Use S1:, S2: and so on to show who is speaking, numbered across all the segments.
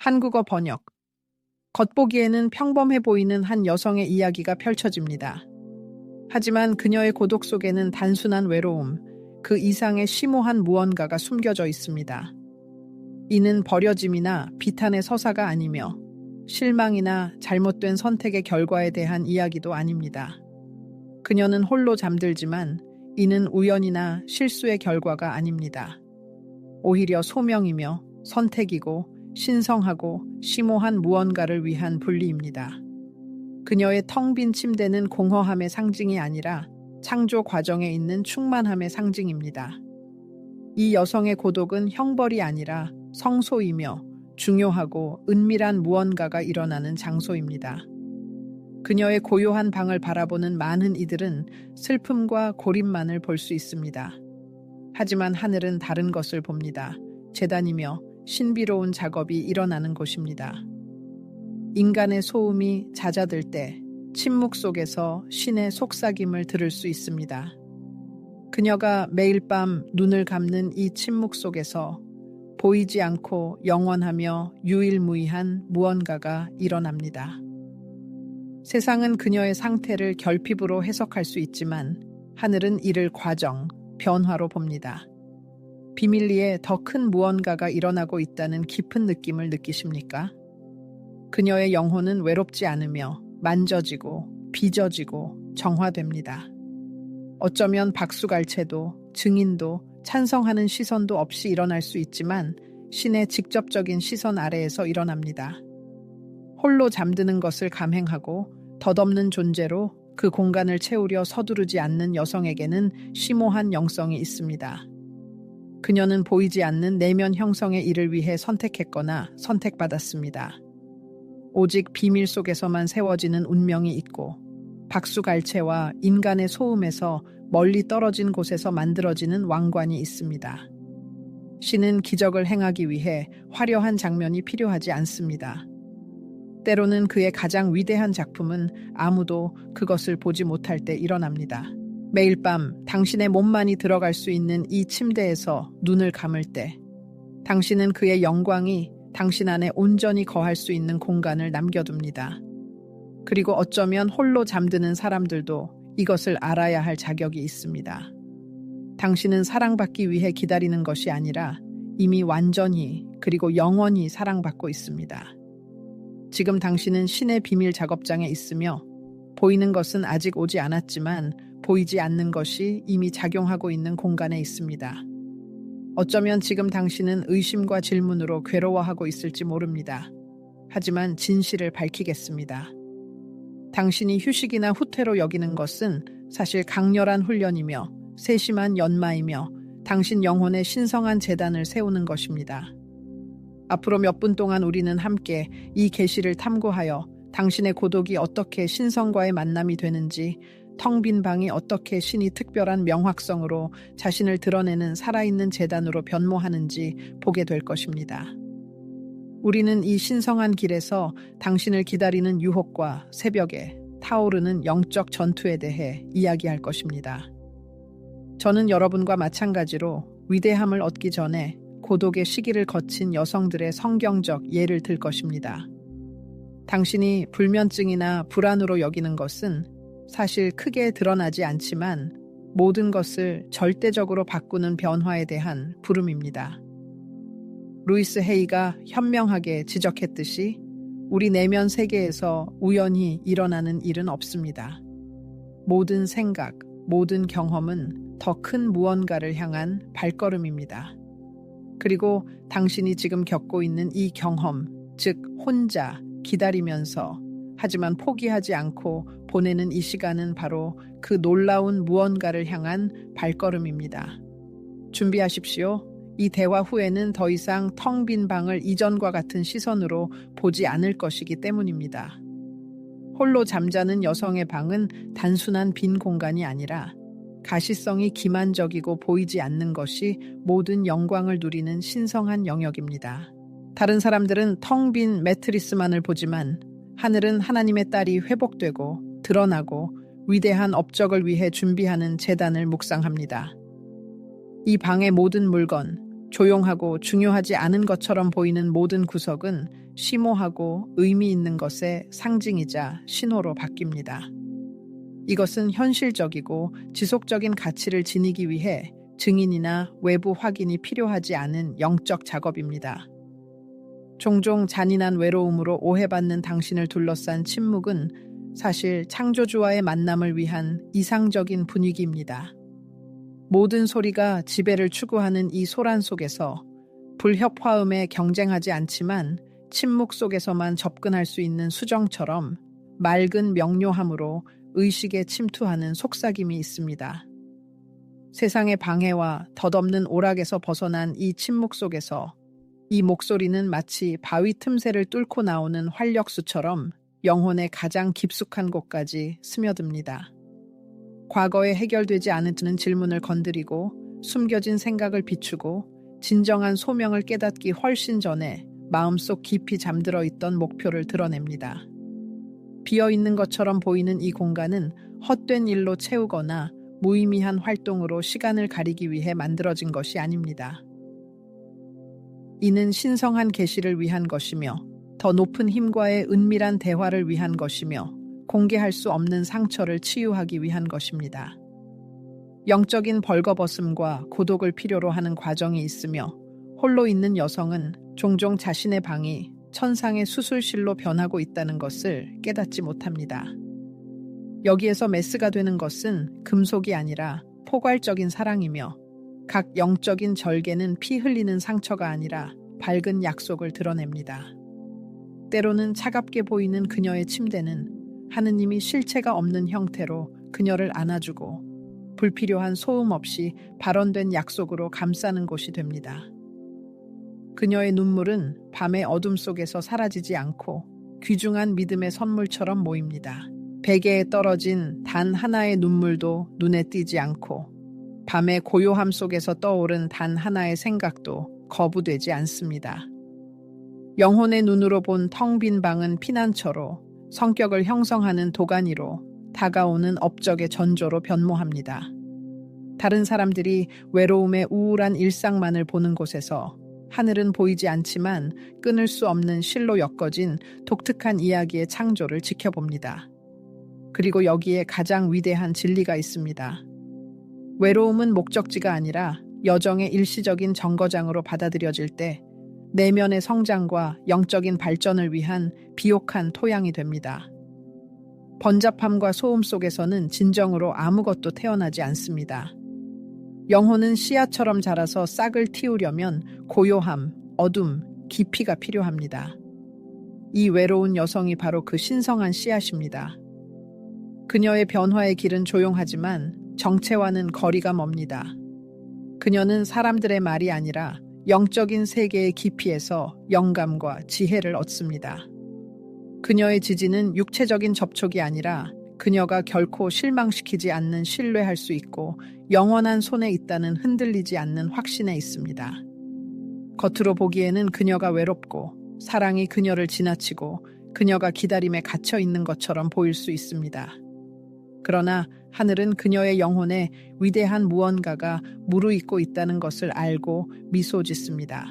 S1: 한국어 번역. 겉보기에는 평범해 보이는 한 여성의 이야기가 펼쳐집니다. 하지만 그녀의 고독 속에는 단순한 외로움, 그 이상의 심오한 무언가가 숨겨져 있습니다. 이는 버려짐이나 비탄의 서사가 아니며 실망이나 잘못된 선택의 결과에 대한 이야기도 아닙니다. 그녀는 홀로 잠들지만 이는 우연이나 실수의 결과가 아닙니다. 오히려 소명이며 선택이고 신성하고 심오한 무언가를 위한 분리입니다. 그녀의 텅 빈 침대는 공허함의 상징이 아니라 창조 과정에 있는 충만함의 상징입니다. 이 여성의 고독은 형벌이 아니라 성소이며 중요하고 은밀한 무언가가 일어나는 장소입니다. 그녀의 고요한 방을 바라보는 많은 이들은 슬픔과 고립만을 볼 수 있습니다. 하지만 하늘은 다른 것을 봅니다. 재단이며 신비로운 작업이 일어나는 곳입니다. 인간의 소음이 잦아들 때 침묵 속에서 신의 속삭임을 들을 수 있습니다. 그녀가 매일 밤 눈을 감는 이 침묵 속에서 보이지 않고 영원하며 유일무이한 무언가가 일어납니다. 세상은 그녀의 상태를 결핍으로 해석할 수 있지만 하늘은 이를 과정, 변화로 봅니다. 비밀리에 더 큰 무언가가 일어나고 있다는 깊은 느낌을 느끼십니까? 그녀의 영혼은 외롭지 않으며 만져지고 빚어지고 정화됩니다. 어쩌면 박수갈채도 증인도 찬성하는 시선도 없이 일어날 수 있지만 신의 직접적인 시선 아래에서 일어납니다. 홀로 잠드는 것을 감행하고 덧없는 존재로 그 공간을 채우려 서두르지 않는 여성에게는 심오한 영성이 있습니다. 그녀는 보이지 않는 내면 형성의 일을 위해 선택했거나 선택받았습니다. 오직 비밀 속에서만 세워지는 운명이 있고 박수갈채와 인간의 소음에서 멀리 떨어진 곳에서 만들어지는 왕관이 있습니다. 신은 기적을 행하기 위해 화려한 장면이 필요하지 않습니다. 때로는 그의 가장 위대한 작품은 아무도 그것을 보지 못할 때 일어납니다. 매일 밤 당신의 몸만이 들어갈 수 있는 이 침대에서 눈을 감을 때 당신은 그의 영광이 당신 안에 온전히 거할 수 있는 공간을 남겨둡니다. 그리고 어쩌면 홀로 잠드는 사람들도 이것을 알아야 할 자격이 있습니다. 당신은 사랑받기 위해 기다리는 것이 아니라 이미 완전히 그리고 영원히 사랑받고 있습니다. 지금 당신은 신의 비밀 작업장에 있으며 보이는 것은 아직 오지 않았지만 보이지 않는 것이 이미 작용하고 있는 공간에 있습니다. 어쩌면 지금 당신은 의심과 질문으로 괴로워하고 있을지 모릅니다. 하지만 진실을 밝히겠습니다. 당신이 휴식이나 후퇴로 여기는 것은 사실 강렬한 훈련이며 세심한 연마이며 당신 영혼의 신성한 재단을 세우는 것입니다. 앞으로 몇 분 동안 우리는 함께 이 계시를 탐구하여 당신의 고독이 어떻게 신성과의 만남이 되는지, 텅 빈 방이 어떻게 신이 특별한 명확성으로 자신을 드러내는 살아있는 재단으로 변모하는지 보게 될 것입니다. 우리는 이 신성한 길에서 당신을 기다리는 유혹과 새벽에 타오르는 영적 전투에 대해 이야기할 것입니다. 저는 여러분과 마찬가지로 위대함을 얻기 전에 고독의 시기를 거친 여성들의 성경적 예를 들 것입니다. 당신이 불면증이나 불안으로 여기는 것은 사실 크게 드러나지 않지만 모든 것을 절대적으로 바꾸는 변화에 대한 부름입니다. 루이스 헤이가 현명하게 지적했듯이 우리 내면 세계에서 우연히 일어나는 일은 없습니다. 모든 생각, 모든 경험은 더 큰 무언가를 향한 발걸음입니다. 그리고 당신이 지금 겪고 있는 이 경험, 즉 혼자 기다리면서 하지만 포기하지 않고 보내는 이 시간은 바로 그 놀라운 무언가를 향한 발걸음입니다. 준비하십시오. 이 대화 후에는 더 이상 텅 빈 방을 이전과 같은 시선으로 보지 않을 것이기 때문입니다. 홀로 잠자는 여성의 방은 단순한 빈 공간이 아니라 가시성이 기만적이고 보이지 않는 것이 모든 영광을 누리는 신성한 영역입니다. 다른 사람들은 텅 빈 매트리스만을 보지만 하늘은 하나님의 딸이 회복되고 드러나고 위대한 업적을 위해 준비하는 재단을 묵상합니다. 이 방의 모든 물건, 조용하고 중요하지 않은 것처럼 보이는 모든 구석은 심오하고 의미 있는 것의 상징이자 신호로 바뀝니다. 이것은 현실적이고 지속적인 가치를 지니기 위해 증인이나 외부 확인이 필요하지 않은 영적 작업입니다. 종종 잔인한 외로움으로 오해받는 당신을 둘러싼 침묵은 사실 창조주와의 만남을 위한 이상적인 분위기입니다. 모든 소리가 지배를 추구하는 이 소란 속에서 불협화음에 경쟁하지 않지만 침묵 속에서만 접근할 수 있는 수정처럼 맑은 명료함으로 의식에 침투하는 속삭임이 있습니다. 세상의 방해와 덧없는 오락에서 벗어난 이 침묵 속에서 이 목소리는 마치 바위 틈새를 뚫고 나오는 활력수처럼 영혼의 가장 깊숙한 곳까지 스며듭니다. 과거에 해결되지 않은 질문을 건드리고 숨겨진 생각을 비추고 진정한 소명을 깨닫기 훨씬 전에 마음속 깊이 잠들어 있던 목표를 드러냅니다. 비어있는 것처럼 보이는 이 공간은 헛된 일로 채우거나 무의미한 활동으로 시간을 가리기 위해 만들어진 것이 아닙니다. 이는 신성한 계시를 위한 것이며 더 높은 힘과의 은밀한 대화를 위한 것이며 공개할 수 없는 상처를 치유하기 위한 것입니다. 영적인 벌거벗음과 고독을 필요로 하는 과정이 있으며 홀로 있는 여성은 종종 자신의 방이 천상의 수술실로 변하고 있다는 것을 깨닫지 못합니다. 여기에서 메스가 되는 것은 금속이 아니라 포괄적인 사랑이며 각 영적인 절개는 피 흘리는 상처가 아니라 밝은 약속을 드러냅니다. 때로는 차갑게 보이는 그녀의 침대는 하느님이 실체가 없는 형태로 그녀를 안아주고 불필요한 소음 없이 발언된 약속으로 감싸는 곳이 됩니다. 그녀의 눈물은 밤의 어둠 속에서 사라지지 않고 귀중한 믿음의 선물처럼 모입니다. 베개에 떨어진 단 하나의 눈물도 눈에 띄지 않고 밤의 고요함 속에서 떠오른 단 하나의 생각도 거부되지 않습니다. 영혼의 눈으로 본 텅 빈 방은 피난처로 성격을 형성하는 도가니로 다가오는 업적의 전조로 변모합니다. 다른 사람들이 외로움의 우울한 일상만을 보는 곳에서 하늘은 보이지 않지만 끊을 수 없는 실로 엮어진 독특한 이야기의 창조를 지켜봅니다. 그리고 여기에 가장 위대한 진리가 있습니다. 외로움은 목적지가 아니라 여정의 일시적인 정거장으로 받아들여질 때 내면의 성장과 영적인 발전을 위한 비옥한 토양이 됩니다. 번잡함과 소음 속에서는 진정으로 아무것도 태어나지 않습니다. 영혼은 씨앗처럼 자라서 싹을 틔우려면 고요함, 어둠, 깊이가 필요합니다. 이 외로운 여성이 바로 그 신성한 씨앗입니다. 그녀의 변화의 길은 조용하지만 정체와는 거리가 멉니다. 그녀는 사람들의 말이 아니라 영적인 세계의 깊이에서 영감과 지혜를 얻습니다. 그녀의 지지는 육체적인 접촉이 아니라 그녀가 결코 실망시키지 않는 신뢰할 수 있고 영원한 손에 있다는 흔들리지 않는 확신에 있습니다. 겉으로 보기에는 그녀가 외롭고 사랑이 그녀를 지나치고 그녀가 기다림에 갇혀 있는 것처럼 보일 수 있습니다. 그러나 하늘은 그녀의 영혼에 위대한 무언가가 무르익고 있다는 것을 알고 미소 짓습니다.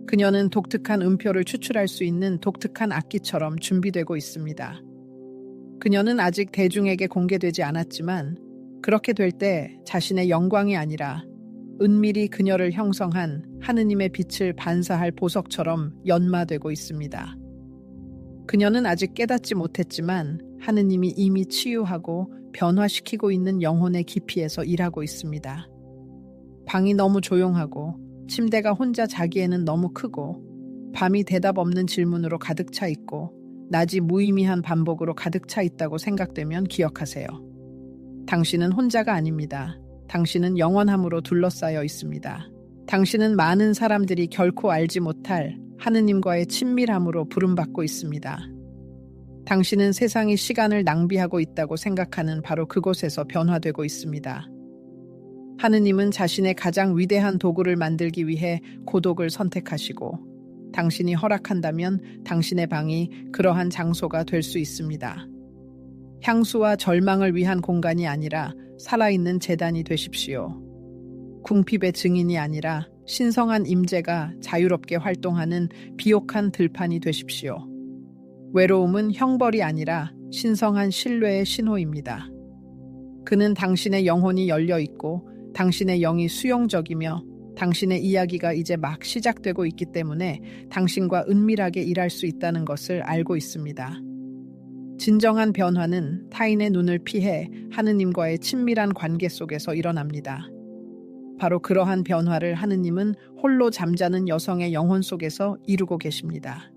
S1: 그녀는 독특한 음표를 추출할 수 있는 독특한 악기처럼 준비되고 있습니다. 그녀는 아직 대중에게 공개되지 않았지만 그렇게 될 때 자신의 영광이 아니라 은밀히 그녀를 형성한 하느님의 빛을 반사할 보석처럼 연마되고 있습니다. 그녀는 아직 깨닫지 못했지만 하느님이 이미 치유하고 변화시키고 있는 영혼의 깊이에서 일하고 있습니다. 방이 너무 조용하고 침대가 혼자 자기에는 너무 크고 밤이 대답 없는 질문으로 가득 차 있고 낮이 무의미한 반복으로 가득 차 있다고 생각되면 기억하세요. 당신은 혼자가 아닙니다. 당신은 영원함으로 둘러싸여 있습니다. 당신은 많은 사람들이 결코 알지 못할 하느님과의 친밀함으로 부름받고 있습니다. 당신은 세상이 시간을 낭비하고 있다고 생각하는 바로 그곳에서 변화되고 있습니다. 하느님은 자신의 가장 위대한 도구를 만들기 위해 고독을 선택하시고 당신이 허락한다면 당신의 방이 그러한 장소가 될 수 있습니다. 향수와 절망을 위한 공간이 아니라 살아있는 제단이 되십시오. 궁핍의 증인이 아니라 신성한 임재가 자유롭게 활동하는 비옥한 들판이 되십시오. 외로움은 형벌이 아니라 신성한 신뢰의 신호입니다. 그는 당신의 영혼이 열려 있고 당신의 영이 수용적이며 당신의 이야기가 이제 막 시작되고 있기 때문에 당신과 은밀하게 일할 수 있다는 것을 알고 있습니다. 진정한 변화는 타인의 눈을 피해 하느님과의 친밀한 관계 속에서 일어납니다. 바로 그러한 변화를 하느님은 홀로 잠자는 여성의 영혼 속에서 이루고 계십니다.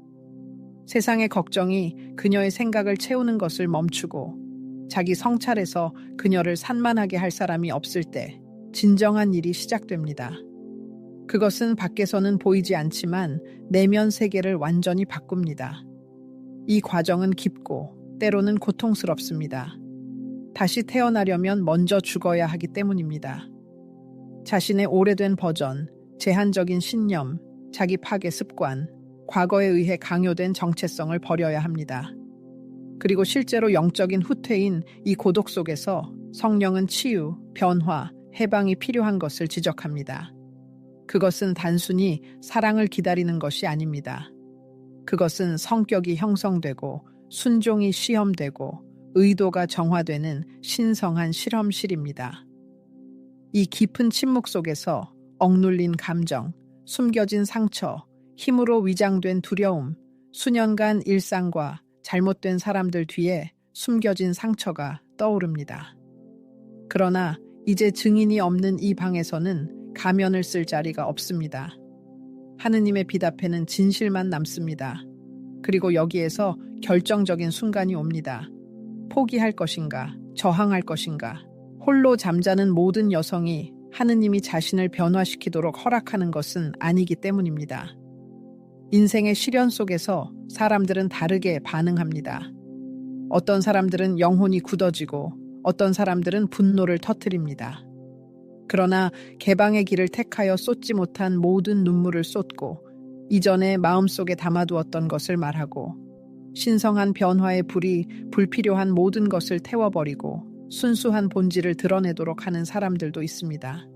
S1: 세상의 걱정이 그녀의 생각을 채우는 것을 멈추고 자기 성찰에서 그녀를 산만하게 할 사람이 없을 때 진정한 일이 시작됩니다. 그것은 밖에서는 보이지 않지만 내면 세계를 완전히 바꿉니다. 이 과정은 깊고 때로는 고통스럽습니다. 다시 태어나려면 먼저 죽어야 하기 때문입니다. 자신의 오래된 버전, 제한적인 신념, 자기 파괴 습관, 과거에 의해 강요된 정체성을 버려야 합니다. 그리고 실제로 영적인 후퇴인 이 고독 속에서 성령은 치유, 변화, 해방이 필요한 것을 지적합니다. 그것은 단순히 사랑을 기다리는 것이 아닙니다. 그것은 성격이 형성되고 순종이 시험되고 의도가 정화되는 신성한 실험실입니다. 이 깊은 침묵 속에서 억눌린 감정, 숨겨진 상처, 힘으로 위장된 두려움, 수년간 일상과 잘못된 사람들 뒤에 숨겨진 상처가 떠오릅니다. 그러나 이제 증인이 없는 이 방에서는 가면을 쓸 자리가 없습니다. 하느님의 빛 앞에는 진실만 남습니다. 그리고 여기에서 결정적인 순간이 옵니다. 포기할 것인가, 저항할 것인가, 홀로 잠자는 모든 여성이 하느님이 자신을 변화시키도록 허락하는 것은 아니기 때문입니다. 인생의 시련 속에서 사람들은 다르게 반응합니다. 어떤 사람들은 영혼이 굳어지고 어떤 사람들은 분노를 터뜨립니다. 그러나 개방의 길을 택하여 쏟지 못한 모든 눈물을 쏟고 이전에 마음속에 담아두었던 것을 말하고 신성한 변화의 불이 불필요한 모든 것을 태워버리고 순수한 본질을 드러내도록 하는 사람들도 있습니다.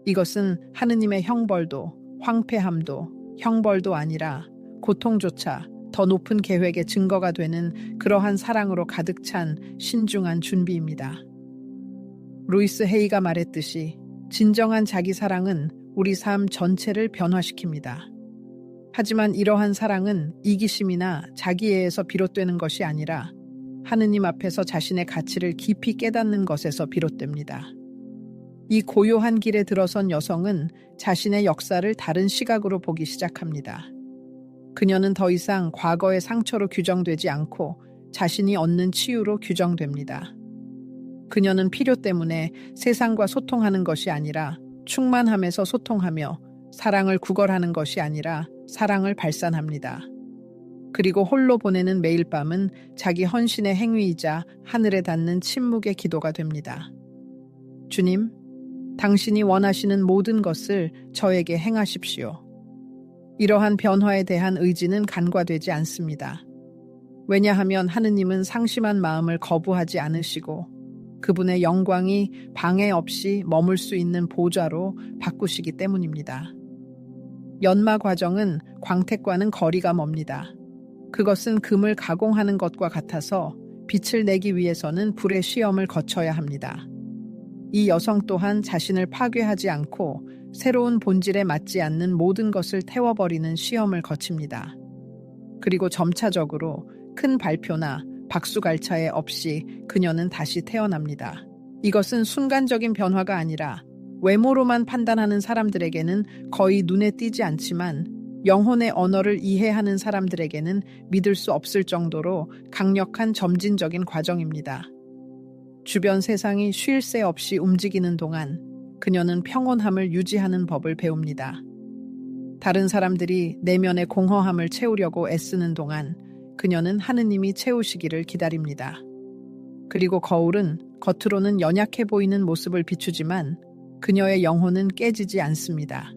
S1: 이것은 하느님의 형벌도 황폐함도 형벌도 아니라 고통조차 더 높은 계획의 증거가 되는 그러한 사랑으로 가득 찬 신중한 준비입니다. 루이스 헤이가 말했듯이 진정한 자기 사랑은 우리 삶 전체를 변화시킵니다. 하지만 이러한 사랑은 이기심이나 자기애에서 비롯되는 것이 아니라 하느님 앞에서 자신의 가치를 깊이 깨닫는 것에서 비롯됩니다. 이 고요한 길에 들어선 여성은 자신의 역사를 다른 시각으로 보기 시작합니다. 그녀는 더 이상 과거의 상처로 규정되지 않고 자신이 얻는 치유로 규정됩니다. 그녀는 필요 때문에 세상과 소통하는 것이 아니라 충만함에서 소통하며 사랑을 구걸하는 것이 아니라 사랑을 발산합니다. 그리고 홀로 보내는 매일 밤은 자기 헌신의 행위이자 하늘에 닿는 침묵의 기도가 됩니다. 주님, 당신이 원하시는 모든 것을 저에게 행하십시오. 이러한 변화에 대한 의지는 간과되지 않습니다. 왜냐하면 하느님은 상심한 마음을 거부하지 않으시고 그분의 영광이 방해 없이 머물 수 있는 보좌로 바꾸시기 때문입니다. 연마 과정은 광택과는 거리가 멉니다. 그것은 금을 가공하는 것과 같아서 빛을 내기 위해서는 불의 시험을 거쳐야 합니다. 이 여성 또한 자신을 파괴하지 않고 새로운 본질에 맞지 않는 모든 것을 태워버리는 시험을 거칩니다. 그리고 점차적으로 큰 발표나 박수갈차에 없이 그녀는 다시 태어납니다. 이것은 순간적인 변화가 아니라 외모로만 판단하는 사람들에게는 거의 눈에 띄지 않지만 영혼의 언어를 이해하는 사람들에게는 믿을 수 없을 정도로 강력한 점진적인 과정입니다. 주변 세상이 쉴 새 없이 움직이는 동안 그녀는 평온함을 유지하는 법을 배웁니다. 다른 사람들이 내면의 공허함을 채우려고 애쓰는 동안 그녀는 하느님이 채우시기를 기다립니다. 그리고 거울은 겉으로는 연약해 보이는 모습을 비추지만 그녀의 영혼은 깨지지 않습니다.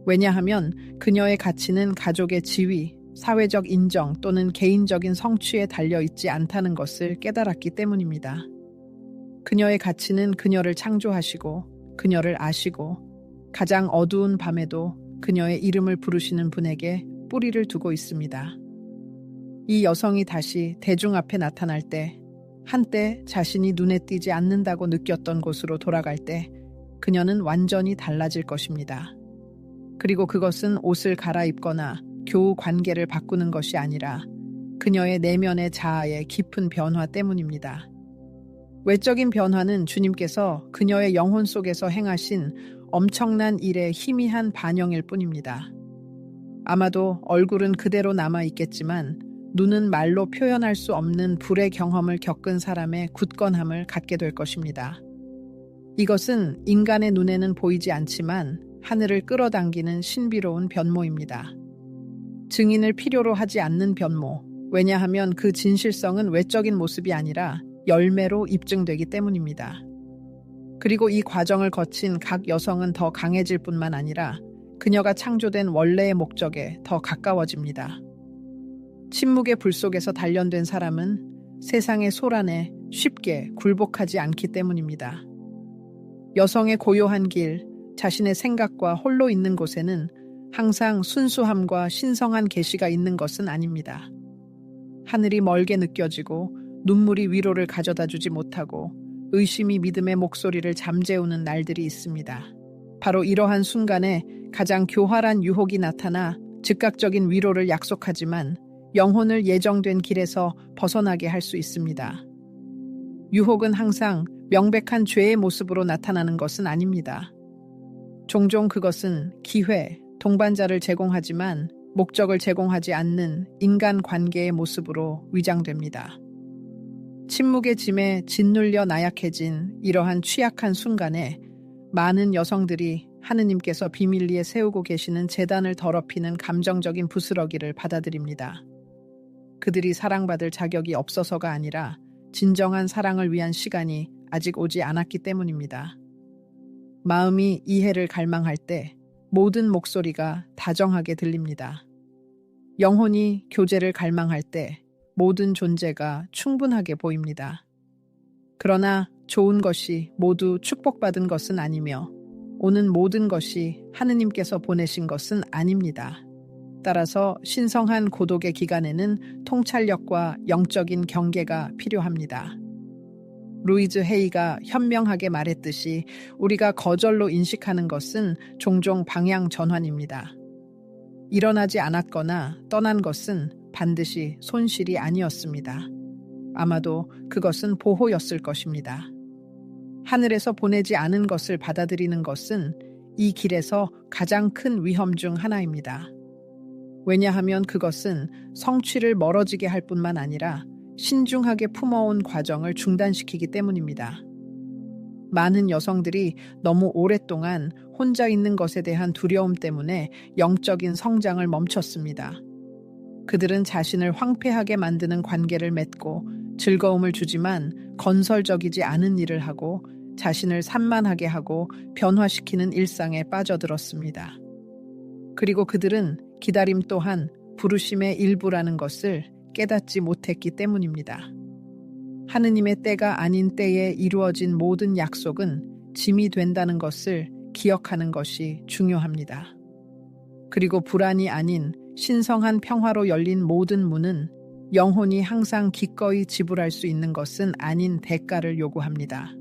S1: 왜냐하면 그녀의 가치는 가족의 지위, 사회적 인정 또는 개인적인 성취에 달려있지 않다는 것을 깨달았기 때문입니다. 그녀의 가치는 그녀를 창조하시고 그녀를 아시고 가장 어두운 밤에도 그녀의 이름을 부르시는 분에게 뿌리를 두고 있습니다. 이 여성이 다시 대중 앞에 나타날 때, 한때 자신이 눈에 띄지 않는다고 느꼈던 곳으로 돌아갈 때 그녀는 완전히 달라질 것입니다. 그리고 그것은 옷을 갈아입거나 교우 관계를 바꾸는 것이 아니라 그녀의 내면의 자아의 깊은 변화 때문입니다. 외적인 변화는 주님께서 그녀의 영혼 속에서 행하신 엄청난 일의 희미한 반영일 뿐입니다. 아마도 얼굴은 그대로 남아 있겠지만 눈은 말로 표현할 수 없는 불의 경험을 겪은 사람의 굳건함을 갖게 될 것입니다. 이것은 인간의 눈에는 보이지 않지만 하늘을 끌어당기는 신비로운 변모입니다. 증인을 필요로 하지 않는 변모. 왜냐하면 그 진실성은 외적인 모습이 아니라 열매로 입증되기 때문입니다. 그리고 이 과정을 거친 각 여성은 더 강해질 뿐만 아니라 그녀가 창조된 원래의 목적에 더 가까워집니다. 침묵의 불 속에서 단련된 사람은 세상의 소란에 쉽게 굴복하지 않기 때문입니다. 여성의 고요한 길, 자신의 생각과 홀로 있는 곳에는 항상 순수함과 신성한 계시가 있는 것은 아닙니다. 하늘이 멀게 느껴지고 눈물이 위로를 가져다 주지 못하고 의심이 믿음의 목소리를 잠재우는 날들이 있습니다. 바로 이러한 순간에 가장 교활한 유혹이 나타나 즉각적인 위로를 약속하지만 영혼을 예정된 길에서 벗어나게 할 수 있습니다. 유혹은 항상 명백한 죄의 모습으로 나타나는 것은 아닙니다. 종종 그것은 기회, 동반자를 제공하지만 목적을 제공하지 않는 인간 관계의 모습으로 위장됩니다. 침묵의 짐에 짓눌려 나약해진 이러한 취약한 순간에 많은 여성들이 하느님께서 비밀리에 세우고 계시는 제단을 더럽히는 감정적인 부스러기를 받아들입니다. 그들이 사랑받을 자격이 없어서가 아니라 진정한 사랑을 위한 시간이 아직 오지 않았기 때문입니다. 마음이 이해를 갈망할 때 모든 목소리가 다정하게 들립니다. 영혼이 교제를 갈망할 때 모든 존재가 충분하게 보입니다. 그러나 좋은 것이 모두 축복받은 것은 아니며 오는 모든 것이 하느님께서 보내신 것은 아닙니다. 따라서 신성한 고독의 기간에는 통찰력과 영적인 경계가 필요합니다. 루이즈 헤이가 현명하게 말했듯이 우리가 거절로 인식하는 것은 종종 방향 전환입니다. 일어나지 않았거나 떠난 것은 반드시 손실이 아니었습니다. 아마도 그것은 보호였을 것입니다. 하늘에서 보내지 않은 것을 받아들이는 것은 이 길에서 가장 큰 위험 중 하나입니다. 왜냐하면 그것은 성취를 멀어지게 할 뿐만 아니라 신중하게 품어온 과정을 중단시키기 때문입니다. 많은 여성들이 너무 오랫동안 혼자 있는 것에 대한 두려움 때문에 영적인 성장을 멈췄습니다. 그들은 자신을 황폐하게 만드는 관계를 맺고 즐거움을 주지만 건설적이지 않은 일을 하고 자신을 산만하게 하고 변화시키는 일상에 빠져들었습니다. 그리고 그들은 기다림 또한 부르심의 일부라는 것을 깨닫지 못했기 때문입니다. 하느님의 때가 아닌 때에 이루어진 모든 약속은 짐이 된다는 것을 기억하는 것이 중요합니다. 그리고 불안이 아닌 신성한 평화로 열린 모든 문은 영혼이 항상 기꺼이 지불할 수 있는 것은 아닌 대가를 요구합니다.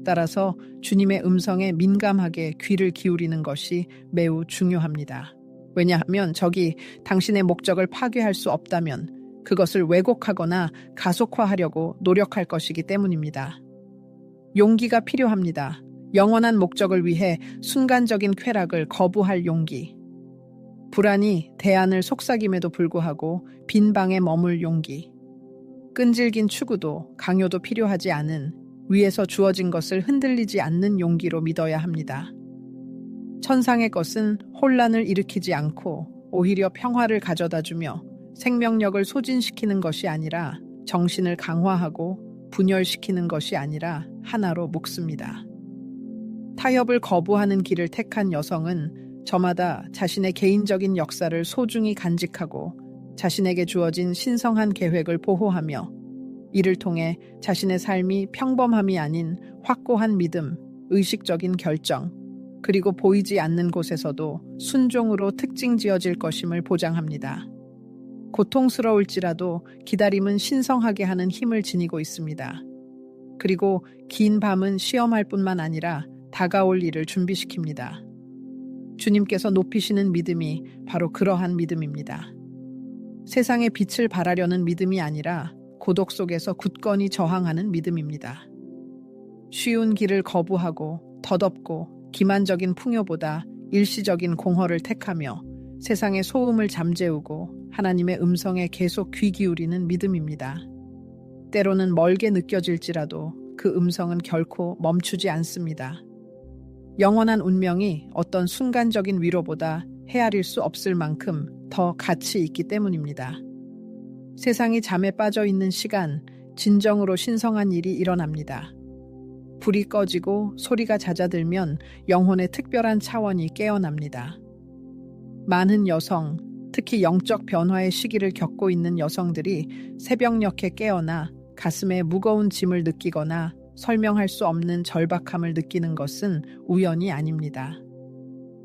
S1: 따라서 주님의 음성에 민감하게 귀를 기울이는 것이 매우 중요합니다. 왜냐하면 적이 당신의 목적을 파괴할 수 없다면 그것을 왜곡하거나 가속화하려고 노력할 것이기 때문입니다. 용기가 필요합니다. 영원한 목적을 위해 순간적인 쾌락을 거부할 용기. 불안이 대안을 속삭임에도 불구하고 빈 방에 머물 용기. 끈질긴 추구도 강요도 필요하지 않은 위에서 주어진 것을 흔들리지 않는 용기로 믿어야 합니다. 천상의 것은 혼란을 일으키지 않고 오히려 평화를 가져다주며 생명력을 소진시키는 것이 아니라 정신을 강화하고 분열시키는 것이 아니라 하나로 묶습니다. 타협을 거부하는 길을 택한 여성은 저마다 자신의 개인적인 역사를 소중히 간직하고 자신에게 주어진 신성한 계획을 보호하며 이를 통해 자신의 삶이 평범함이 아닌 확고한 믿음, 의식적인 결정, 그리고 보이지 않는 곳에서도 순종으로 특징 지어질 것임을 보장합니다. 고통스러울지라도 기다림은 신성하게 하는 힘을 지니고 있습니다. 그리고 긴 밤은 시험할 뿐만 아니라 다가올 일을 준비시킵니다. 주님께서 높이시는 믿음이 바로 그러한 믿음입니다. 세상의 빛을 발하려는 믿음이 아니라 고독 속에서 굳건히 저항하는 믿음입니다. 쉬운 길을 거부하고 덧없고 기만적인 풍요보다 일시적인 공허를 택하며 세상의 소음을 잠재우고 하나님의 음성에 계속 귀 기울이는 믿음입니다. 때로는 멀게 느껴질지라도 그 음성은 결코 멈추지 않습니다. 영원한 운명이 어떤 순간적인 위로보다 헤아릴 수 없을 만큼 더 가치 있기 때문입니다. 세상이 잠에 빠져 있는 시간, 진정으로 신성한 일이 일어납니다. 불이 꺼지고 소리가 잦아들면 영혼의 특별한 차원이 깨어납니다. 많은 여성, 특히 영적 변화의 시기를 겪고 있는 여성들이 새벽녘에 깨어나 가슴에 무거운 짐을 느끼거나 설명할 수 없는 절박함을 느끼는 것은 우연이 아닙니다.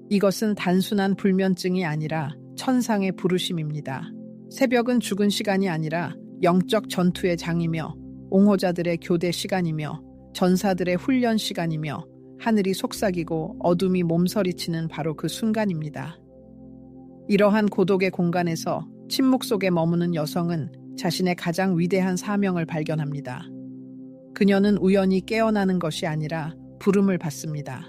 S1: 이것은 단순한 불면증이 아니라 천상의 부르심입니다. 새벽은 죽은 시간이 아니라 영적 전투의 장이며 옹호자들의 교대 시간이며 전사들의 훈련 시간이며 하늘이 속삭이고 어둠이 몸서리치는 바로 그 순간입니다. 이러한 고독의 공간에서 침묵 속에 머무는 여성은 자신의 가장 위대한 사명을 발견합니다. 그녀는 우연히 깨어나는 것이 아니라 부름을 받습니다.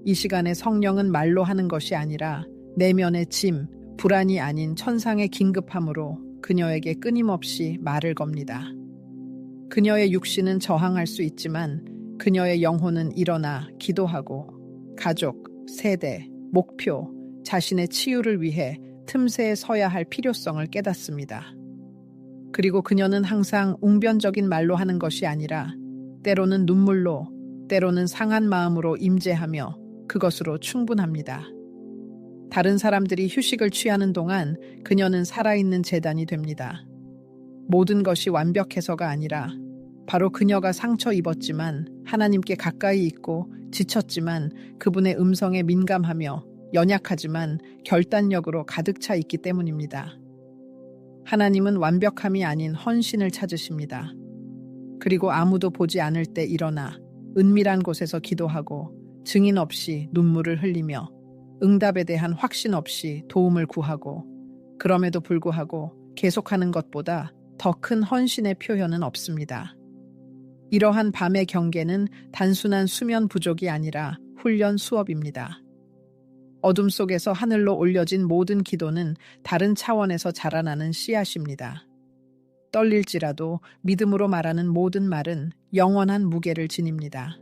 S1: 이 시간에 성령은 말로 하는 것이 아니라 내면의 짐, 불안이 아닌 천상의 긴급함으로 그녀에게 끊임없이 말을 겁니다. 그녀의 육신은 저항할 수 있지만 그녀의 영혼은 일어나 기도하고 가족, 세대, 목표, 자신의 치유를 위해 틈새에 서야 할 필요성을 깨닫습니다. 그리고 그녀는 항상 웅변적인 말로 하는 것이 아니라 때로는 눈물로, 때로는 상한 마음으로 임재하며 그것으로 충분합니다. 다른 사람들이 휴식을 취하는 동안 그녀는 살아있는 제단이 됩니다. 모든 것이 완벽해서가 아니라 바로 그녀가 상처 입었지만 하나님께 가까이 있고 지쳤지만 그분의 음성에 민감하며 연약하지만 결단력으로 가득 차 있기 때문입니다. 하나님은 완벽함이 아닌 헌신을 찾으십니다. 그리고 아무도 보지 않을 때 일어나 은밀한 곳에서 기도하고 증인 없이 눈물을 흘리며 응답에 대한 확신 없이 도움을 구하고 그럼에도 불구하고 계속하는 것보다 더 큰 헌신의 표현은 없습니다. 이러한 밤의 경계는 단순한 수면 부족이 아니라 훈련 수업입니다. 어둠 속에서 하늘로 올려진 모든 기도는 다른 차원에서 자라나는 씨앗입니다. 떨릴지라도 믿음으로 말하는 모든 말은 영원한 무게를 지닙니다.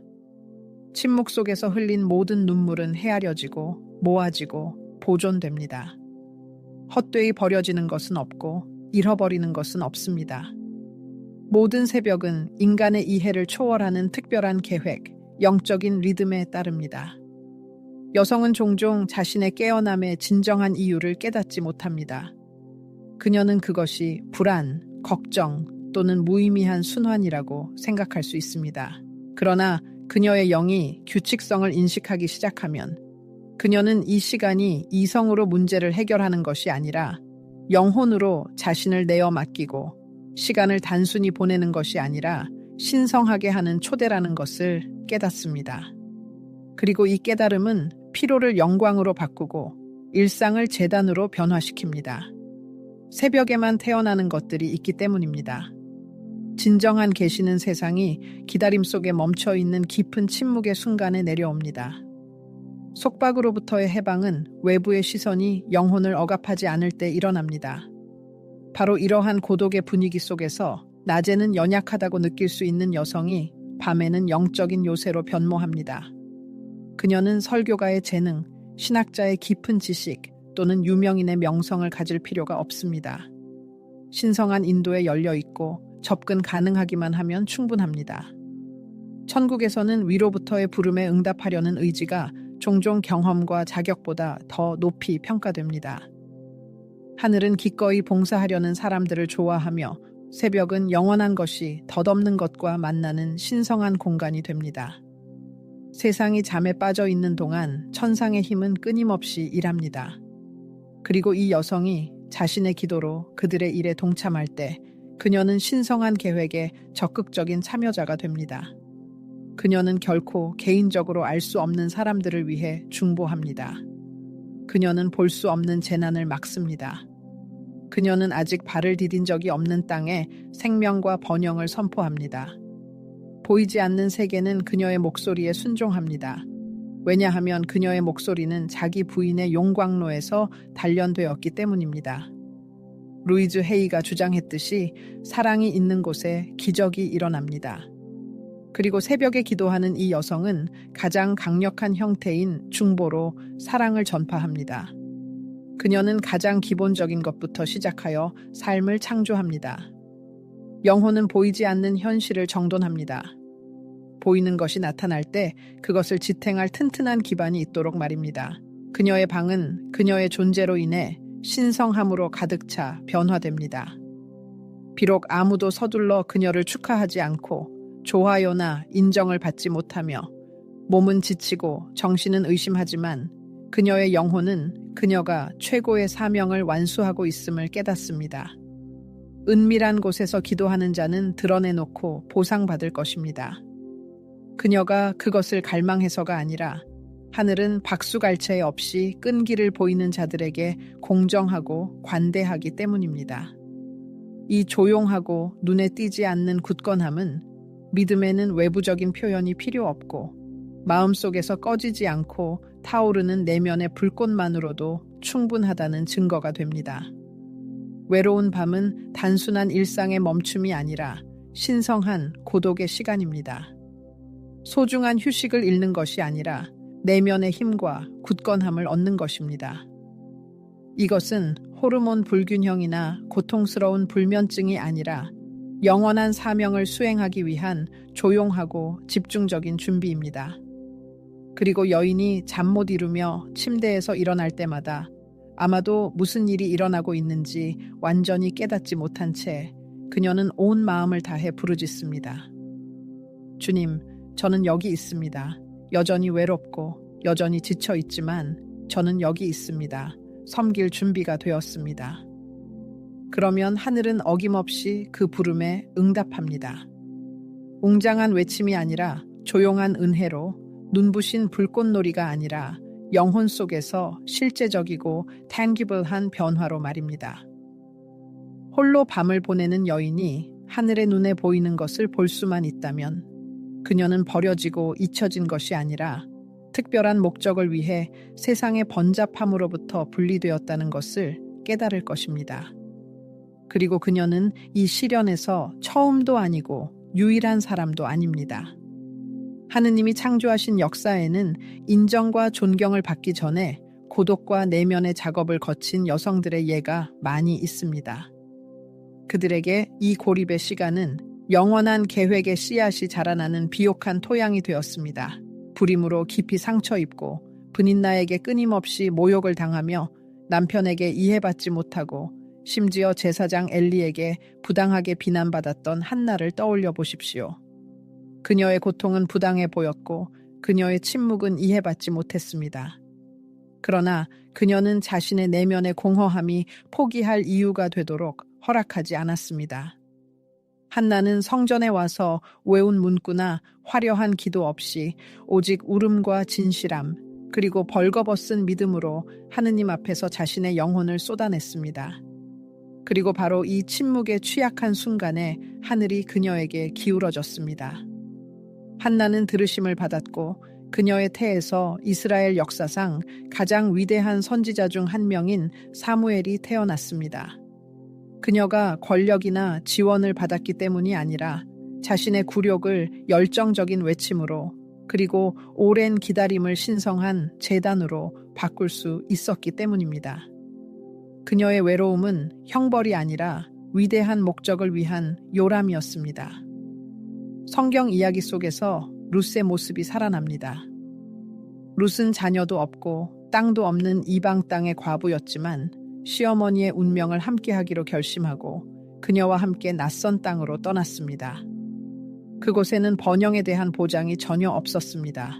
S1: 침묵 속에서 흘린 모든 눈물은 헤아려지고 모아지고 보존됩니다. 헛되이 버려지는 것은 없고 잃어버리는 것은 없습니다. 모든 새벽은 인간의 이해를 초월하는 특별한 계획, 영적인 리듬에 따릅니다. 여성은 종종 자신의 깨어남의 진정한 이유를 깨닫지 못합니다. 그녀는 그것이 불안, 걱정 또는 무의미한 순환이라고 생각할 수 있습니다. 그러나 그녀의 영이 규칙성을 인식하기 시작하면 그녀는 이 시간이 이성으로 문제를 해결하는 것이 아니라 영혼으로 자신을 내어 맡기고 시간을 단순히 보내는 것이 아니라 신성하게 하는 초대라는 것을 깨닫습니다. 그리고 이 깨달음은 피로를 영광으로 바꾸고 일상을 재단으로 변화시킵니다. 새벽에만 태어나는 것들이 있기 때문입니다. 진정한 계시는 세상이 기다림 속에 멈춰있는 깊은 침묵의 순간에 내려옵니다. 속박으로부터의 해방은 외부의 시선이 영혼을 억압하지 않을 때 일어납니다. 바로 이러한 고독의 분위기 속에서 낮에는 연약하다고 느낄 수 있는 여성이 밤에는 영적인 요새로 변모합니다. 그녀는 설교가의 재능, 신학자의 깊은 지식 또는 유명인의 명성을 가질 필요가 없습니다. 신성한 인도에 열려 있고 접근 가능하기만 하면 충분합니다. 천국에서는 위로부터의 부름에 응답하려는 의지가 종종 경험과 자격보다 더 높이 평가됩니다. 하늘은 기꺼이 봉사하려는 사람들을 좋아하며 새벽은 영원한 것이 덧없는 것과 만나는 신성한 공간이 됩니다. 세상이 잠에 빠져 있는 동안 천상의 힘은 끊임없이 일합니다. 그리고 이 여성이 자신의 기도로 그들의 일에 동참할 때 그녀는 신성한 계획에 적극적인 참여자가 됩니다. 그녀는 결코 개인적으로 알 수 없는 사람들을 위해 중보합니다. 그녀는 볼 수 없는 재난을 막습니다. 그녀는 아직 발을 디딘 적이 없는 땅에 생명과 번영을 선포합니다. 보이지 않는 세계는 그녀의 목소리에 순종합니다. 왜냐하면 그녀의 목소리는 자기 부인의 용광로에서 단련되었기 때문입니다. 루이즈 헤이가 주장했듯이 사랑이 있는 곳에 기적이 일어납니다. 그리고 새벽에 기도하는 이 여성은 가장 강력한 형태인 중보로 사랑을 전파합니다. 그녀는 가장 기본적인 것부터 시작하여 삶을 창조합니다. 영혼은 보이지 않는 현실을 정돈합니다. 보이는 것이 나타날 때 그것을 지탱할 튼튼한 기반이 있도록 말입니다. 그녀의 방은 그녀의 존재로 인해 신성함으로 가득 차 변화됩니다. 비록 아무도 서둘러 그녀를 축하하지 않고 좋아요나 인정을 받지 못하며 몸은 지치고 정신은 의심하지만 그녀의 영혼은 그녀가 최고의 사명을 완수하고 있음을 깨닫습니다. 은밀한 곳에서 기도하는 자는 드러내놓고 보상받을 것입니다. 그녀가 그것을 갈망해서가 아니라 하늘은 박수갈채 없이 끈기를 보이는 자들에게 공정하고 관대하기 때문입니다. 이 조용하고 눈에 띄지 않는 굳건함은 믿음에는 외부적인 표현이 필요 없고 마음속에서 꺼지지 않고 타오르는 내면의 불꽃만으로도 충분하다는 증거가 됩니다. 외로운 밤은 단순한 일상의 멈춤이 아니라 신성한 고독의 시간입니다. 소중한 휴식을 잃는 것이 아니라 내면의 힘과 굳건함을 얻는 것입니다. 이것은 호르몬 불균형이나 고통스러운 불면증이 아니라 영원한 사명을 수행하기 위한 조용하고 집중적인 준비입니다. 그리고 여인이 잠 못 이루며 침대에서 일어날 때마다 아마도 무슨 일이 일어나고 있는지 완전히 깨닫지 못한 채 그녀는 온 마음을 다해 부르짖습니다. 주님, 저는 여기 있습니다. 여전히 외롭고 여전히 지쳐 있지만 저는 여기 있습니다. 섬길 준비가 되었습니다. 그러면 하늘은 어김없이 그 부름에 응답합니다. 웅장한 외침이 아니라 조용한 은혜로, 눈부신 불꽃놀이가 아니라 영혼 속에서 실제적이고 tangible한 변화로 말입니다. 홀로 밤을 보내는 여인이 하늘의 눈에 보이는 것을 볼 수만 있다면 그녀는 버려지고 잊혀진 것이 아니라 특별한 목적을 위해 세상의 번잡함으로부터 분리되었다는 것을 깨달을 것입니다. 그리고 그녀는 이 시련에서 처음도 아니고 유일한 사람도 아닙니다. 하느님이 창조하신 역사에는 인정과 존경을 받기 전에 고독과 내면의 작업을 거친 여성들의 예가 많이 있습니다. 그들에게 이 고립의 시간은 영원한 계획의 씨앗이 자라나는 비옥한 토양이 되었습니다. 불임으로 깊이 상처 입고 분인나에게 끊임없이 모욕을 당하며 남편에게 이해받지 못하고 심지어 제사장 엘리에게 부당하게 비난받았던 한나를 떠올려 보십시오. 그녀의 고통은 부당해 보였고 그녀의 침묵은 이해받지 못했습니다. 그러나 그녀는 자신의 내면의 공허함이 포기할 이유가 되도록 허락하지 않았습니다. 한나는 성전에 와서 외운 문구나 화려한 기도 없이 오직 울음과 진실함 그리고 벌거벗은 믿음으로 하느님 앞에서 자신의 영혼을 쏟아냈습니다. 그리고 바로 이 침묵에 취약한 순간에 하늘이 그녀에게 기울어졌습니다. 한나는 들으심을 받았고 그녀의 태에서 이스라엘 역사상 가장 위대한 선지자 중 한 명인 사무엘이 태어났습니다. 그녀가 권력이나 지원을 받았기 때문이 아니라 자신의 굴욕을 열정적인 외침으로 그리고 오랜 기다림을 신성한 제단으로 바꿀 수 있었기 때문입니다. 그녀의 외로움은 형벌이 아니라 위대한 목적을 위한 요람이었습니다. 성경 이야기 속에서 룻의 모습이 살아납니다. 룻은 자녀도 없고 땅도 없는 이방 땅의 과부였지만 시어머니의 운명을 함께하기로 결심하고 그녀와 함께 낯선 땅으로 떠났습니다. 그곳에는 번영에 대한 보장이 전혀 없었습니다.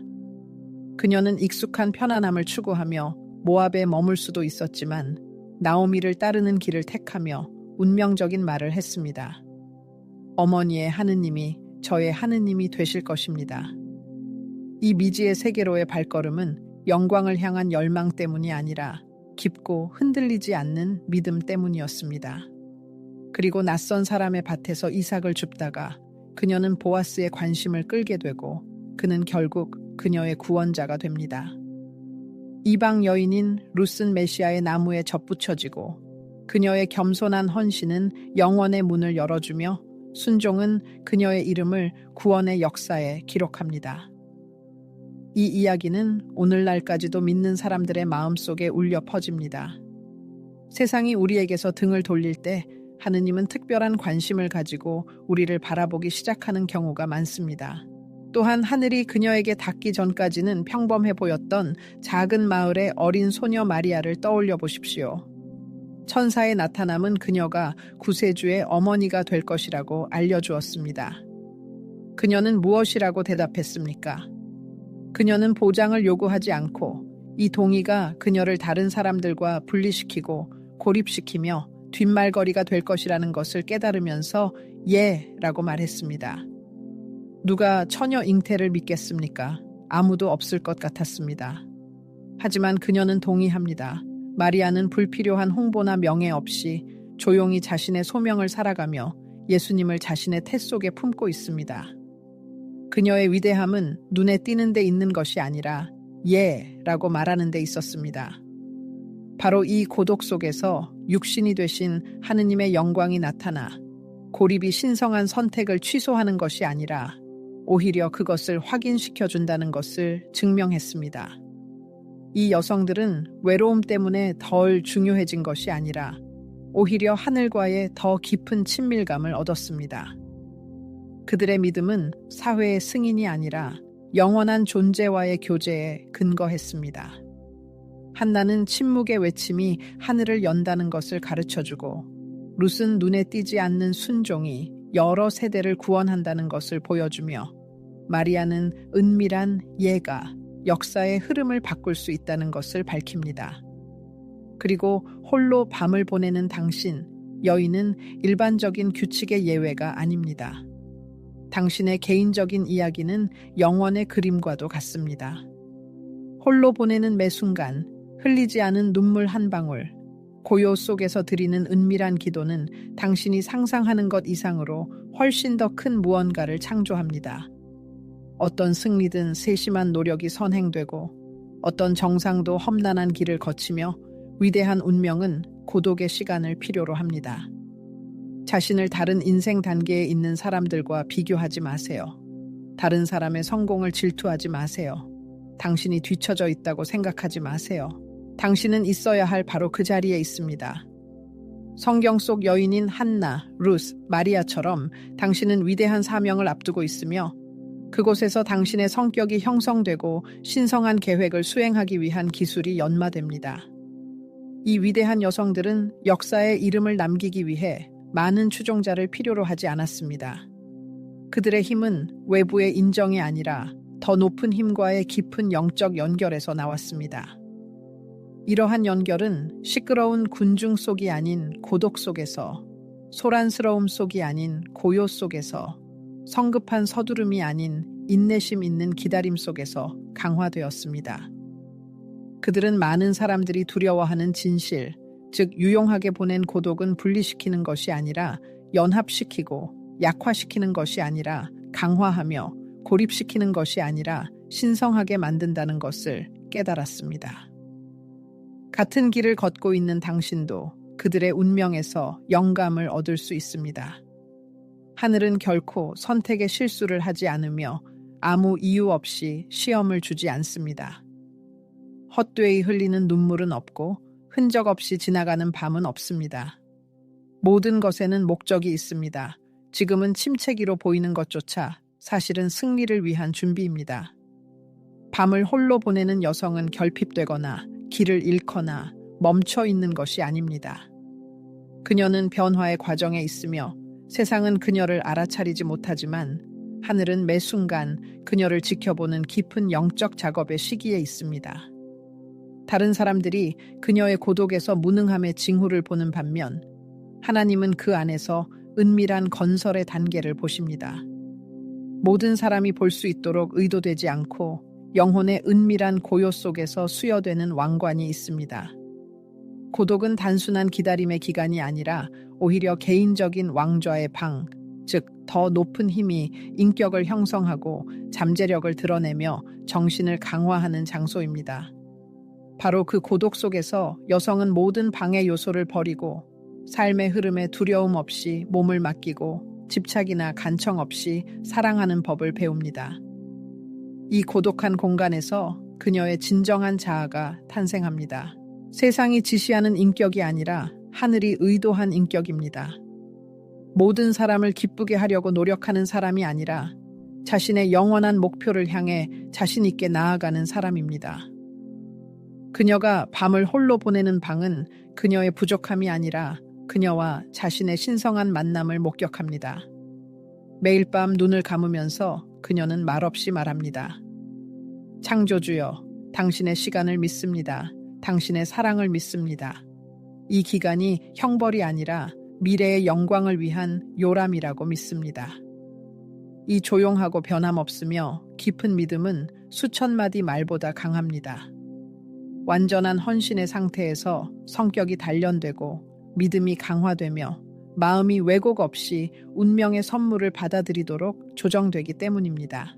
S1: 그녀는 익숙한 편안함을 추구하며 모압에 머물 수도 있었지만 나오미를 따르는 길을 택하며 운명적인 말을 했습니다. 어머니의 하느님이 저의 하느님이 되실 것입니다. 이 미지의 세계로의 발걸음은 영광을 향한 열망 때문이 아니라 깊고 흔들리지 않는 믿음 때문이었습니다. 그리고 낯선 사람의 밭에서 이삭을 줍다가 그녀는 보아스의 관심을 끌게 되고 그는 결국 그녀의 구원자가 됩니다. 이방 여인인 룻은 메시아의 나무에 접붙여지고 그녀의 겸손한 헌신은 영원의 문을 열어주며 순종은 그녀의 이름을 구원의 역사에 기록합니다. 이 이야기는 오늘날까지도 믿는 사람들의 마음속에 울려 퍼집니다. 세상이 우리에게서 등을 돌릴 때 하느님은 특별한 관심을 가지고 우리를 바라보기 시작하는 경우가 많습니다. 또한 하늘이 그녀에게 닿기 전까지는 평범해 보였던 작은 마을의 어린 소녀 마리아를 떠올려 보십시오. 천사의 나타남은 그녀가 구세주의 어머니가 될 것이라고 알려주었습니다. 그녀는 무엇이라고 대답했습니까? 그녀는 보장을 요구하지 않고 이 동의가 그녀를 다른 사람들과 분리시키고 고립시키며 뒷말거리가 될 것이라는 것을 깨달으면서 예 라고 말했습니다. 누가 처녀 잉태를 믿겠습니까? 아무도 없을 것 같았습니다. 하지만 그녀는 동의합니다. 마리아는 불필요한 홍보나 명예 없이 조용히 자신의 소명을 살아가며 예수님을 자신의 태 속에 품고 있습니다. 그녀의 위대함은 눈에 띄는 데 있는 것이 아니라 예라고 말하는 데 있었습니다. 바로 이 고독 속에서 육신이 되신 하느님의 영광이 나타나 고립이 신성한 선택을 취소하는 것이 아니라 오히려 그것을 확인시켜 준다는 것을 증명했습니다. 이 여성들은 외로움 때문에 덜 중요해진 것이 아니라 오히려 하늘과의 더 깊은 친밀감을 얻었습니다. 그들의 믿음은 사회의 승인이 아니라 영원한 존재와의 교제에 근거했습니다. 한나는 침묵의 외침이 하늘을 연다는 것을 가르쳐주고 룻은 눈에 띄지 않는 순종이 여러 세대를 구원한다는 것을 보여주며 마리아는 은밀한 예가 역사의 흐름을 바꿀 수 있다는 것을 밝힙니다. 그리고 홀로 밤을 보내는 당신, 여인은 일반적인 규칙의 예외가 아닙니다. 당신의 개인적인 이야기는 영원의 그림과도 같습니다. 홀로 보내는 매 순간, 흘리지 않은 눈물 한 방울, 고요 속에서 드리는 은밀한 기도는 당신이 상상하는 것 이상으로 훨씬 더 큰 무언가를 창조합니다. 어떤 승리든 세심한 노력이 선행되고 어떤 정상도 험난한 길을 거치며 위대한 운명은 고독의 시간을 필요로 합니다. 자신을 다른 인생 단계에 있는 사람들과 비교하지 마세요. 다른 사람의 성공을 질투하지 마세요. 당신이 뒤처져 있다고 생각하지 마세요. 당신은 있어야 할 바로 그 자리에 있습니다. 성경 속 여인인 한나, 룻, 마리아처럼 당신은 위대한 사명을 앞두고 있으며 그곳에서 당신의 성격이 형성되고 신성한 계획을 수행하기 위한 기술이 연마됩니다. 이 위대한 여성들은 역사에 이름을 남기기 위해 많은 추종자를 필요로 하지 않았습니다. 그들의 힘은 외부의 인정이 아니라 더 높은 힘과의 깊은 영적 연결에서 나왔습니다. 이러한 연결은 시끄러운 군중 속이 아닌 고독 속에서, 소란스러움 속이 아닌 고요 속에서, 성급한 서두름이 아닌 인내심 있는 기다림 속에서 강화되었습니다. 그들은 많은 사람들이 두려워하는 진실, 즉 유용하게 보낸 고독은 분리시키는 것이 아니라 연합시키고 약화시키는 것이 아니라 강화하며 고립시키는 것이 아니라 신성하게 만든다는 것을 깨달았습니다. 같은 길을 걷고 있는 당신도 그들의 운명에서 영감을 얻을 수 있습니다. 하늘은 결코 선택의 실수를 하지 않으며 아무 이유 없이 시험을 주지 않습니다. 헛되이 흘리는 눈물은 없고 흔적 없이 지나가는 밤은 없습니다. 모든 것에는 목적이 있습니다. 지금은 침체기로 보이는 것조차 사실은 승리를 위한 준비입니다. 밤을 홀로 보내는 여성은 결핍되거나 길을 잃거나 멈춰 있는 것이 아닙니다. 그녀는 변화의 과정에 있으며 세상은 그녀를 알아차리지 못하지만 하늘은 매 순간 그녀를 지켜보는 깊은 영적 작업의 시기에 있습니다. 다른 사람들이 그녀의 고독에서 무능함의 징후를 보는 반면 하나님은 그 안에서 은밀한 건설의 단계를 보십니다. 모든 사람이 볼 수 있도록 의도되지 않고 영혼의 은밀한 고요 속에서 수여되는 왕관이 있습니다. 고독은 단순한 기다림의 기간이 아니라 오히려 개인적인 왕좌의 방, 즉 더 높은 힘이 인격을 형성하고 잠재력을 드러내며 정신을 강화하는 장소입니다. 바로 그 고독 속에서 여성은 모든 방해 요소를 버리고 삶의 흐름에 두려움 없이 몸을 맡기고 집착이나 간청 없이 사랑하는 법을 배웁니다. 이 고독한 공간에서 그녀의 진정한 자아가 탄생합니다. 세상이 지시하는 인격이 아니라 하늘이 의도한 인격입니다. 모든 사람을 기쁘게 하려고 노력하는 사람이 아니라 자신의 영원한 목표를 향해 자신 있게 나아가는 사람입니다. 그녀가 밤을 홀로 보내는 방은 그녀의 부족함이 아니라 그녀와 자신의 신성한 만남을 목격합니다. 매일 밤 눈을 감으면서 그녀는 말없이 말합니다. 창조주여, 당신의 시간을 믿습니다. 당신의 사랑을 믿습니다. 이 기간이 형벌이 아니라 미래의 영광을 위한 요람이라고 믿습니다. 이 조용하고 변함없으며 깊은 믿음은 수천 마디 말보다 강합니다. 완전한 헌신의 상태에서 성격이 단련되고 믿음이 강화되며 마음이 왜곡 없이 운명의 선물을 받아들이도록 조정되기 때문입니다.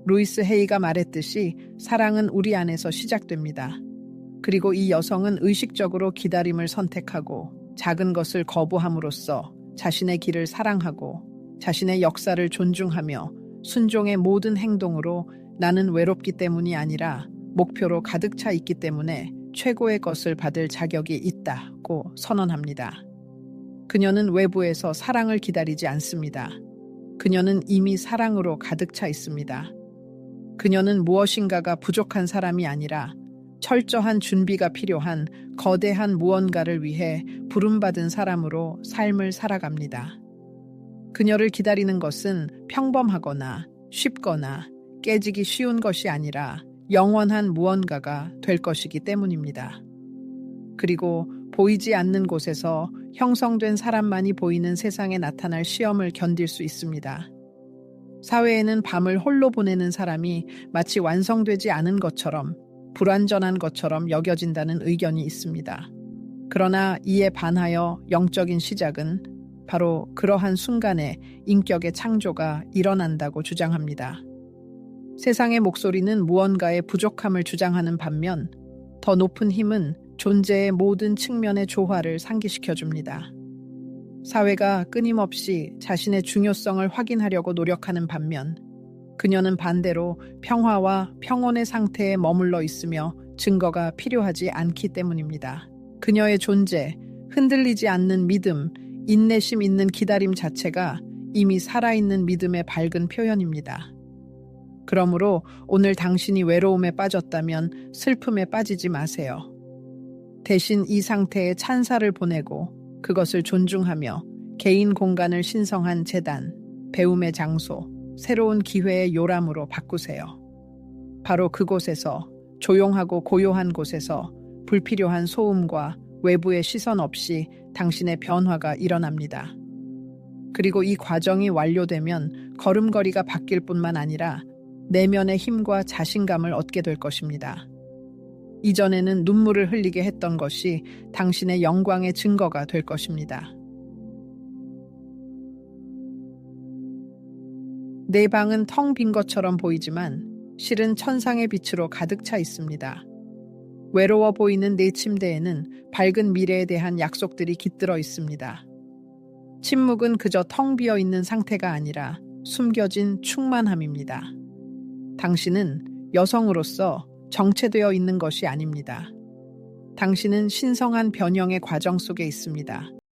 S1: 루이스 헤이가 말했듯이 사랑은 우리 안에서 시작됩니다. 그리고 이 여성은 의식적으로 기다림을 선택하고 작은 것을 거부함으로써 자신의 길을 사랑하고 자신의 역사를 존중하며 순종의 모든 행동으로 나는 외롭기 때문이 아니라 목표로 가득 차 있기 때문에 최고의 것을 받을 자격이 있다고 선언합니다. 그녀는 외부에서 사랑을 기다리지 않습니다. 그녀는 이미 사랑으로 가득 차 있습니다. 그녀는 무엇인가가 부족한 사람이 아니라 철저한 준비가 필요한 거대한 무언가를 위해 부름받은 사람으로 삶을 살아갑니다. 그녀를 기다리는 것은 평범하거나 쉽거나 깨지기 쉬운 것이 아니라 영원한 무언가가 될 것이기 때문입니다. 그리고 보이지 않는 곳에서 형성된 사람만이 보이는 세상에 나타날 시험을 견딜 수 있습니다. 사회에는 밤을 홀로 보내는 사람이 마치 완성되지 않은 것처럼 불완전한 것처럼 여겨진다는 의견이 있습니다. 그러나 이에 반하여 영적인 시작은 바로 그러한 순간에 인격의 창조가 일어난다고 주장합니다. 세상의 목소리는 무언가의 부족함을 주장하는 반면 더 높은 힘은 존재의 모든 측면의 조화를 상기시켜줍니다. 사회가 끊임없이 자신의 중요성을 확인하려고 노력하는 반면 그녀는 반대로 평화와 평온의 상태에 머물러 있으며 증거가 필요하지 않기 때문입니다. 그녀의 존재, 흔들리지 않는 믿음, 인내심 있는 기다림 자체가 이미 살아있는 믿음의 밝은 표현입니다. 그러므로 오늘 당신이 외로움에 빠졌다면 슬픔에 빠지지 마세요. 대신 이 상태에 찬사를 보내고 그것을 존중하며 개인 공간을 신성한 제단, 배움의 장소, 새로운 기회의 요람으로 바꾸세요. 바로 그곳에서 조용하고 고요한 곳에서 불필요한 소음과 외부의 시선 없이 당신의 변화가 일어납니다. 그리고 이 과정이 완료되면 걸음걸이가 바뀔 뿐만 아니라 내면의 힘과 자신감을 얻게 될 것입니다. 이전에는 눈물을 흘리게 했던 것이 당신의 영광의 증거가 될 것입니다. 내 방은 텅 빈 것처럼 보이지만 실은 천상의 빛으로 가득 차 있습니다. 외로워 보이는 내 침대에는 밝은 미래에 대한 약속들이 깃들어 있습니다. 침묵은 그저 텅 비어 있는 상태가 아니라 숨겨진 충만함입니다. 당신은 여성으로서 정체되어 있는 것이 아닙니다. 당신은 신성한 변형의 과정 속에 있습니다.